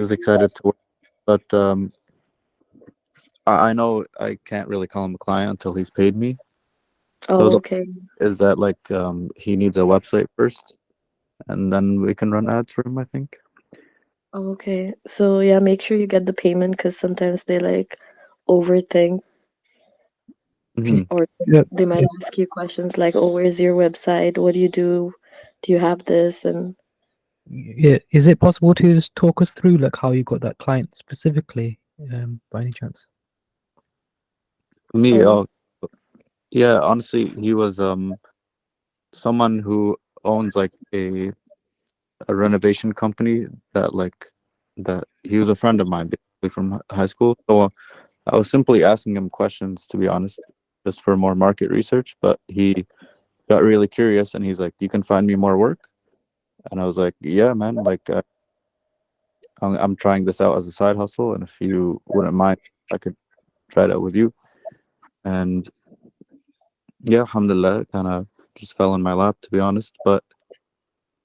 was excited to work, but I know I can't really call him a client until he's paid me. So Oh, okay. is that like he needs a website first, and then we can run ads for him, I think. Oh, okay. So yeah, make sure you get the payment because sometimes they like overthink Hmm. or Yeah, they might ask you questions like, "Oh, where's your website? What do you do? Do you have this?" And yeah. Is it possible to just talk us through like how you got that client specifically, by any chance? Me, oh, oh yeah, honestly, he was someone who owns like a renovation company that like that he was a friend of mine basically from high school. So I was simply asking him questions, to be honest, just for more market research. But he got really curious, and he's like, "You can find me more work." And I was like, "Yeah, man. Like, I'm trying this out as a side hustle, and if you wouldn't mind, I could try it out with you." And yeah, alhamdulillah, kind of just fell in my lap, to be honest. But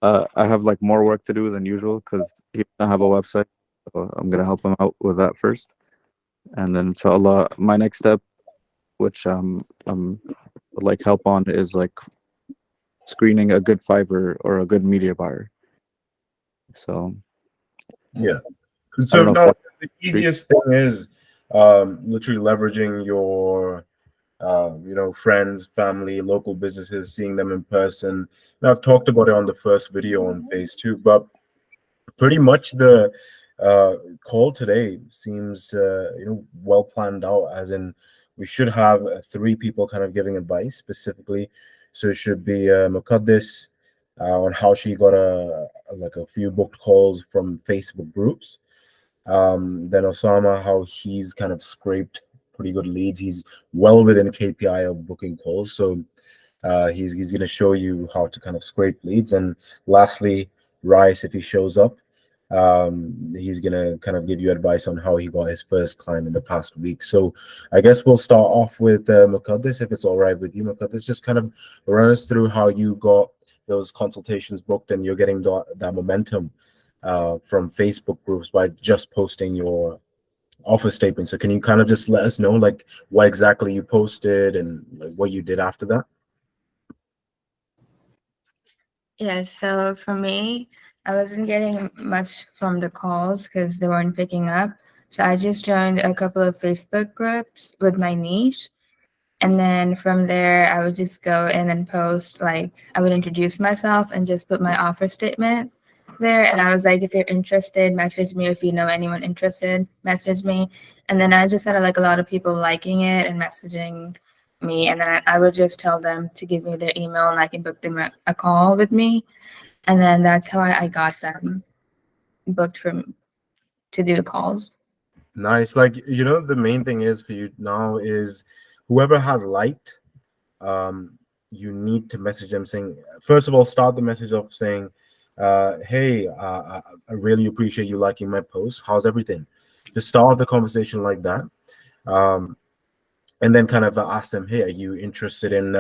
I have like more work to do than usual because he doesn't have a website. So I'm gonna help him out with that first, and then inshallah, my next step, which would like help on, is like screening a good Fiverr or a good media buyer. So Yeah. I So don't know if now that. the easiest thing is literally leveraging your friends, family, local businesses, seeing them in person. Now I've talked about it on the first video on phase two, but pretty much the uh, call today seems well planned out. As in, we should have three people kind of giving advice specifically. So it should be Muqaddis on how she got a few booked calls from Facebook groups. Then Osama, how he's kind of scraped pretty good leads. He's well within KPI of booking calls, so he's going to show you how to kind of scrape leads. And lastly, Rais, if he shows up, he's going to kind of give you advice on how he got his first client in the past week. So I guess we'll start off with Muqaddis, if it's all right with you. Muqaddis, just kind of run us through how you got those consultations booked and you're getting that momentum from Facebook groups by just posting your offer statement. So can you kind of just let us know like what exactly you posted and like what you did after that? Yeah, so for me, I wasn't getting much from the calls because they weren't picking up. So I just joined a couple of Facebook groups with my niche. And then from there, I would just go in and post, like, I would introduce myself and just put my offer statement there. And I was like, if you're interested, message me. If you know anyone interested, message me. And then I just had like a lot of people liking it and messaging me. And then I would just tell them to give me their email and I can book them a call with me. And then that's how I got them booked from to do the calls. Nice. Like, the main thing is for you now is whoever has liked, you need to message them saying, first of all, start the message off saying, hey, I really appreciate you liking my post. How's everything? Just start the conversation like that. Um, and then kind of ask them, hey, are you interested in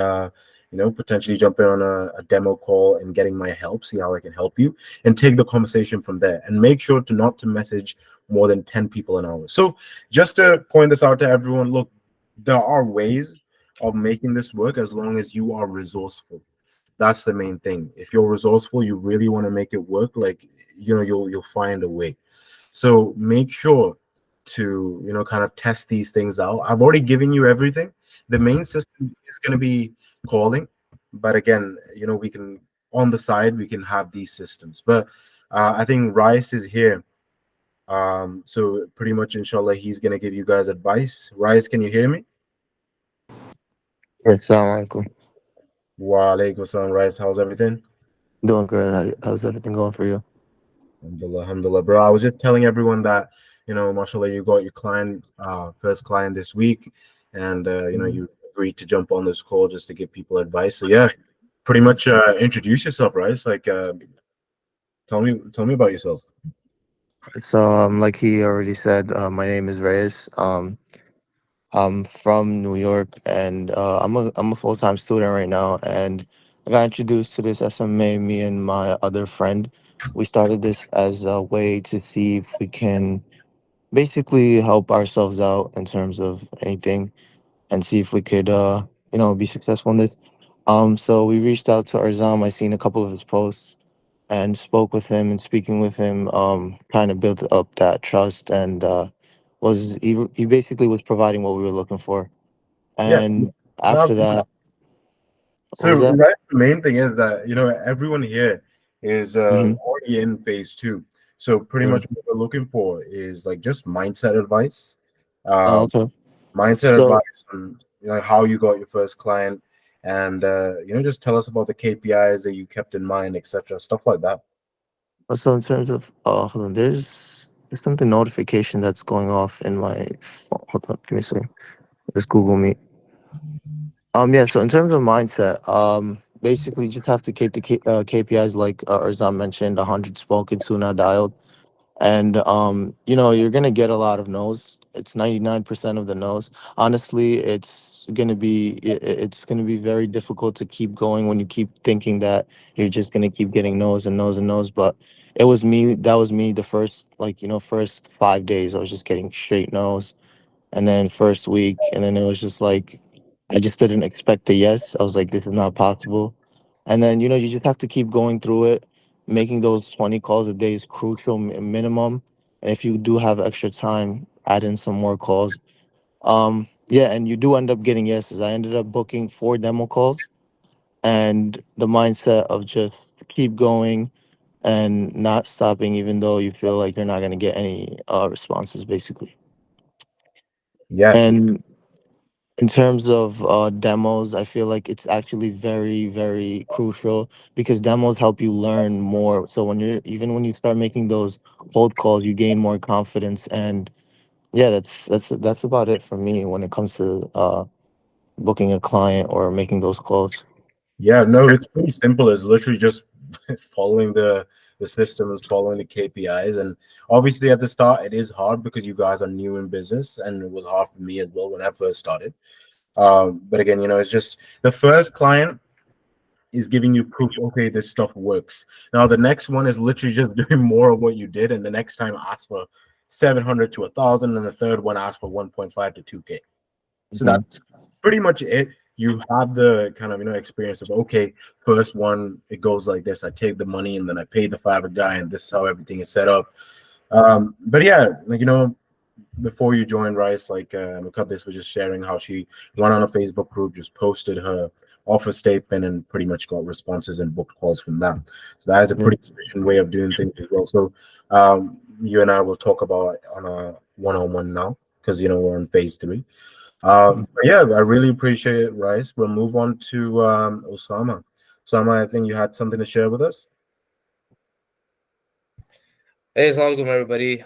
potentially jumping on a demo call and getting my help, see how I can help you, and take the conversation from there. And make sure to not to message more than 10 people an hour. So just to point this out to everyone, look, there are ways of making this work as long as you are resourceful. That's the main thing. If you're resourceful, you really want to make it work, like you'll find a way. So make sure to kind of test these things out. I've already given you everything. The main system is going to be calling, but again, we can on the side we can have these systems. But I think Rice is here, so pretty much inshallah he's going to give you guys advice. Rice, can you hear me? Yes, Assalamu Wa alaikum salam. Rice, how's everything? Doing good. How's everything going for you? Alhamdulillah, alhamdulillah, bro. I was just telling everyone that, mashallah, you got your client, first client this week, and you agreed to jump on this call just to give people advice. So yeah, pretty much introduce yourself, right? It's like, tell me about yourself. So, like he already said, my name is Reyes. I'm from New York, and I'm a full time student right now. And I got introduced to this SMA, me and my other friend. we started this as a way to see if we can basically help ourselves out in terms of anything and see if we could, be successful in this. So we reached out to Arzam. I seen a couple of his posts and spoke with him, and speaking with him, kind of built up that trust, and he basically was providing what we were looking for. Yeah. And Now, after that, what so was that? right, the main thing is that everyone here is Mm-hmm. already in phase two. So pretty much what we're looking for is like just mindset advice, Oh, um, okay. mindset So, advice on how you got your first client, and just tell us about the KPIs that you kept in mind, etc. Stuff like that. so in terms of, hold on, there's something notification that's going off in my phone. Hold on, give me a second. Let's Google Meet. Yeah. So in terms of mindset, basically just have to keep the KPIs like Arzam mentioned, 100 spoken to, not dialed, and you're gonna get a lot of no's. It's 99% of the no's. Honestly, it's gonna be very difficult to keep going when you keep thinking that you're just gonna keep getting no's and no's and no's. But it was me. That was me. The first first 5 days, I was just getting straight no's, and then first week, and then it was just like I just didn't expect a yes. I was like, this is not possible. And then you just have to keep going through it. Making those 20 calls a day is crucial, minimum. And if you do have extra time, add in some more calls. Yeah, and you do end up getting yeses. I ended up booking 4 demo calls, and the mindset of just keep going and not stopping, even though you feel like you're not going to get any responses, basically. Yeah, And in terms of demos, I feel like it's actually very, very crucial because demos help you learn more. So when you start making those cold calls, you gain more confidence. And yeah, that's about it for me when it comes to booking a client or making those calls. yeah. No, it's pretty simple. It's literally just following the systems, following the KPIs, and obviously at the start it is hard because you guys are new in business, and it was hard for me as well when I first started. But again, it's just the first client is giving you proof, okay, this stuff works. Now the next one is literally just doing more of what you did, and the next time ask for 700 to 1,000, and the third one ask for 1.5 to 2K. So Mhm. that's pretty much it. You have the kind of experience of, okay, first one it goes like this. I take the money and then I pay the Fiverr guy, and this is how everything is set up. But yeah, like before you joined Rice, like Muqaddis was just sharing how she went on a Facebook group, just posted her offer statement, and pretty much got responses and booked calls from them. So that is a Yeah. pretty efficient way of doing things as well. So you and I will talk about it on a one-on-one now because we're on phase three. But yeah, I really appreciate it, Rice. We'll move on to Osama. Osama, I think you had something to share with us. Hey, assalamualaikum everybody.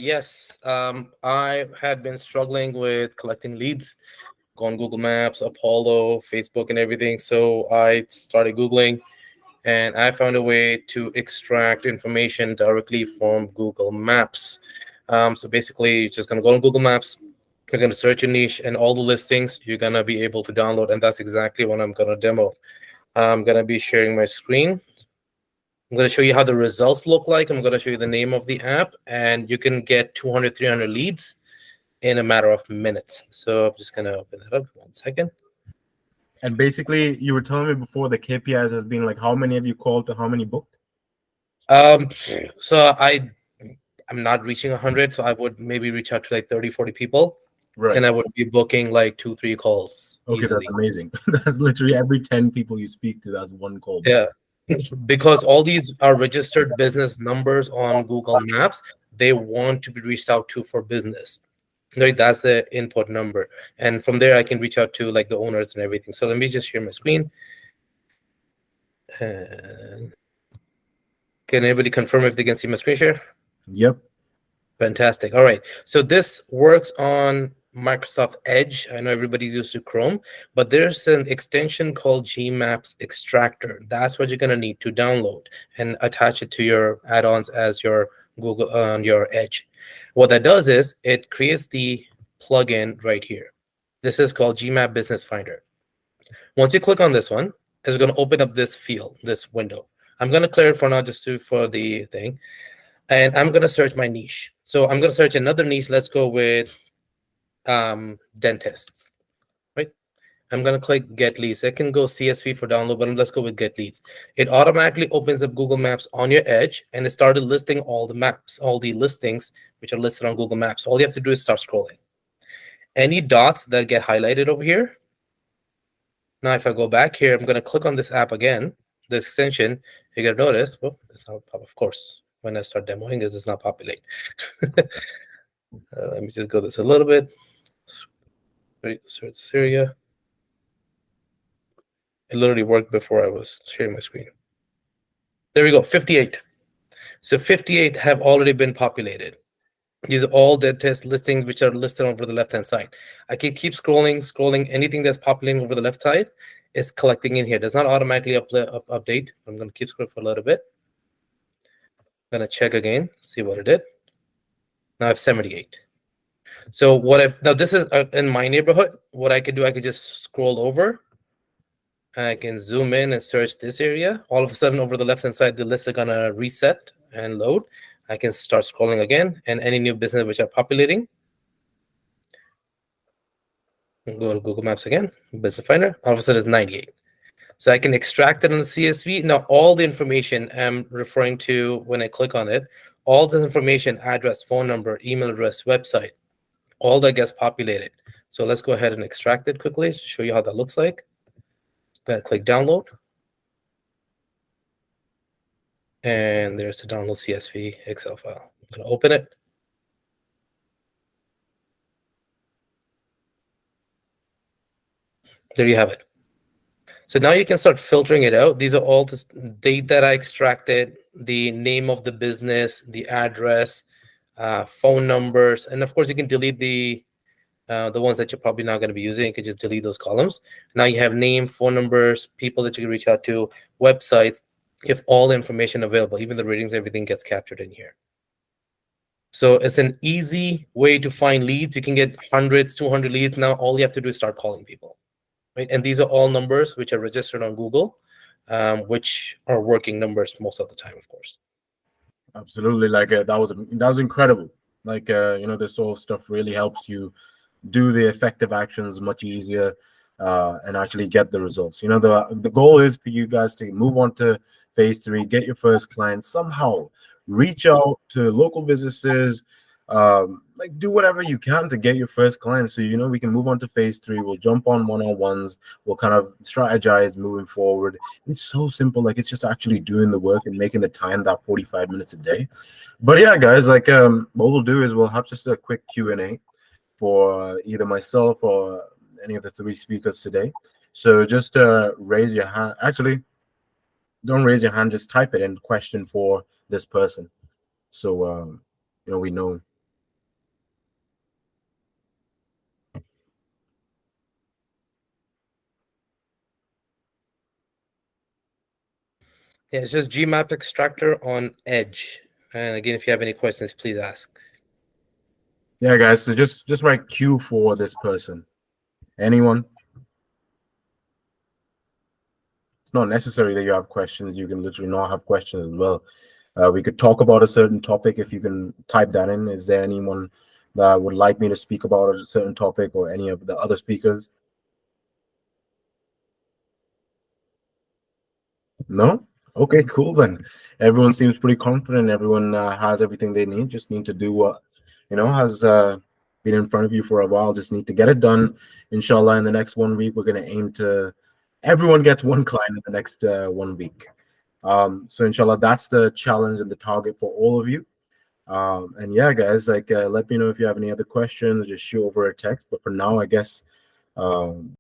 Yes, I had been struggling with collecting leads on Google Maps, Apollo, Facebook, and everything. So I started Googling, and I found a way to extract information directly from Google Maps. So basically, you're just gonna go on Google Maps, you're gonna search a niche, and all the listings you're gonna be able to download, and that's exactly what I'm gonna demo. I'm gonna be sharing my screen. I'm going to show you how the results look like. I'm going to show you the name of the app, and you can get 200, 300 leads in a matter of minutes. So I'm just going to open that up. 1 second. And basically, you were telling me before the KPIs has been like how many have you called to how many booked? So I'm not reaching 100, so I would maybe reach out to like 30, 40 people, Right. and I would be booking like 2, 3 calls Okay, easily. that's amazing. That's literally every 10 people you speak to, that's one call. Yeah, because all these are registered business numbers on Google Maps. They want to be reached out to for business. Right, that's the input number, and from there I can reach out to like the owners and everything. So let me just share my screen. And can anybody confirm if they can see my screen share? Yep. Fantastic. All right, so this works on Microsoft Edge. I know everybody used to Chrome, but there's an extension called Gmaps Extractor. That's what you're going to need to download and attach it to your add-ons as your Google on your Edge. What that does is it creates the plugin right here. This is called Gmap Business Finder. Once you click on this one, it's going to open up this field, this window. I'm going to clear it for now just for the thing. And I'm going to search my niche. So I'm going to search another niche. Let's go with dentists, right? I'm going to click get leads. I can go CSV for download, but let's go with get leads. It automatically opens up Google Maps on your edge, and it started listing all the maps, all the listings which are listed on Google Maps. All you have to do is start scrolling. Any dots that get highlighted over here. Now, if I go back here, I'm going to click on this app again, this extension. You're going to notice, well, it's not, of course, when I start demoing, it does not populate. Let me just go this a little bit. Search this area. It literally worked before I was sharing my screen. There we go, 58. So 58 have already been populated. These are all dentist listings which are listed over the left-hand side. I can keep scrolling. Anything that's populating over the left side is collecting in here. It does not automatically update. I'm going to keep scrolling for a little bit. I'm going to check again, see what it did. Now I have 78. So what if, now this is in my neighborhood. What I can do, I can just scroll over. I can zoom in and search this area. All of a sudden, over the left-hand side, the lists are going to reset and load. I can start scrolling again, and any new business which are populating. Go to Google Maps again, Business Finder. All of a sudden, it's 98. So I can extract it on the CSV. Now, all the information I'm referring to when I click on it, all this information, address, phone number, email address, website, all that gets populated. So let's go ahead and extract it quickly to show you how that looks like. I'm going to click download. And there's the download CSV Excel file. I'm going to open it. There you have it. So now you can start filtering it out. These are all the date that I extracted, the name of the business, the address, phone numbers, and of course you can delete the ones that you're probably not going to be using. You can just delete those columns. Now you have name, phone numbers, people that you can reach out to, websites. You have all the information available, even the ratings, everything gets captured in here. So it's an easy way to find leads. You can get hundreds, 200 leads. Now all you have to do is start calling people. Right? And these are all numbers which are registered on Google, which are working numbers most of the time, of course. Absolutely, like that was incredible. Like this sort of stuff really helps you do the effective actions much easier and actually get the results. The goal is for you guys to move on to phase 3, get your first client, somehow reach out to local businesses, like do whatever you can to get your first client. So we can move on to phase 3. We'll jump on one-on-ones. We'll kind of strategize moving forward. It's so simple. Like, it's just actually doing the work and making the time, that 45 minutes a day. But yeah, guys, like what we'll do is we'll have just a quick Q&A for either myself or any of the 3 speakers today. So just raise your hand. Actually, don't raise your hand, just type it in, question for this person, so we know. Yeah, it's just Gmap extractor on Edge. And again, if you have any questions, please ask. Yeah, guys, so just write Q for this person. Anyone? It's not necessary that you have questions. You can literally not have questions as well. We could talk about a certain topic. If you can type that in. Is there anyone that would like me to speak about a certain topic, or any of the other speakers? No? Okay, cool then. Everyone seems pretty confident. Everyone has everything they need. Just need to do what has been in front of you for a while. Just need to get it done. Inshallah, in the next 1 week, we're going to aim to everyone gets one client in the next 1 week. So inshallah, that's the challenge and the target for all of you. And yeah, guys, like let me know if you have any other questions. Just shoot over a text. But for now, I guess